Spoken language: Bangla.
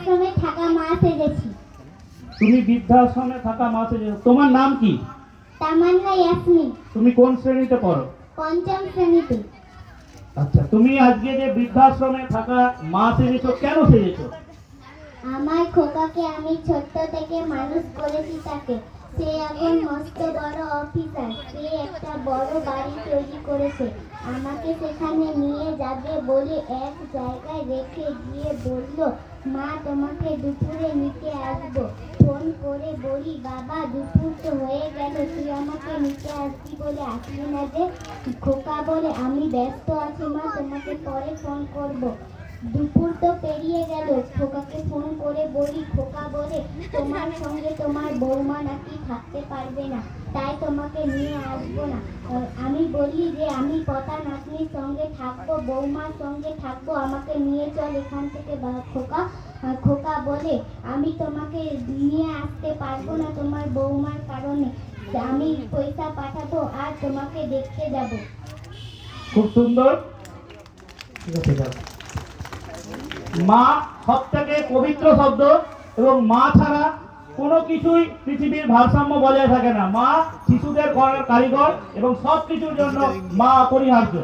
বৃদ্ধাশ্রমে থাকা মা সেজেছি। তুমি বৃদ্ধাশ্রমে থাকা মা সেজেছো। তোমার নাম কি? তামান্না ইয়াসমিন। তুমি কোন শ্রেণীতে পড়ো? পঞ্চম শ্রেণীতে। আচ্ছা, তুমি আজকে যে বৃদ্ধাশ্রমে থাকা মা সেজেছো, কেন সেজেছো? আমার খোকাকে আমি ছোট্ট থেকে মানুষ করেছি তাকে। সে এখন মস্ত বড় অফিসার। সে একটা বড় বাড়ি তৈরি করেছে। আমাকে সেখানে নিয়ে যাবে বলে এক জায়গায় রেখে গিয়ে বলল, মা তোমাকে দুপুরে নিতে আসবো। ফোন করে বলি, বাবা দুপুর তো হয়ে গেল, তুই আমাকে নিতে আসবি বলে আসবি না যে? খোকা বলে, আমি ব্যস্ত আছি মা, তোমাকে পরে ফোন করবো। দুপুর তো পেরিয়ে গেল। খোকাকে ফোন করে বলি, খোকা বলে, তোমার সঙ্গে তোমার বৌমা নাকি থাকতে পারবে না, তাই তোমাকে নিয়ে আসবো না। আমি বলি যে আমি পতা নাতনির সঙ্গে থাকবো, বৌমার সঙ্গে থাকবো, আমাকে নিয়ে চল এখান থেকে খোকা। খোকা বলে, আমি তোমাকে নিয়ে আসতে পারবো না তোমার বৌমার কারণে। আমি পয়সা পাঠাবো আর তোমাকে দেখতে যাব। খুব সুন্দর। ঠিক আছে, যাও। মা সব থেকে পবিত্র শব্দ, এবং মা ছাড়া কোনো কিছুই পৃথিবীর ভারসাম্য বজায় থাকে না। মা শিশুদের ঘরের কারিগর এবং সব কিছুর জন্য মা অপরিহার্য।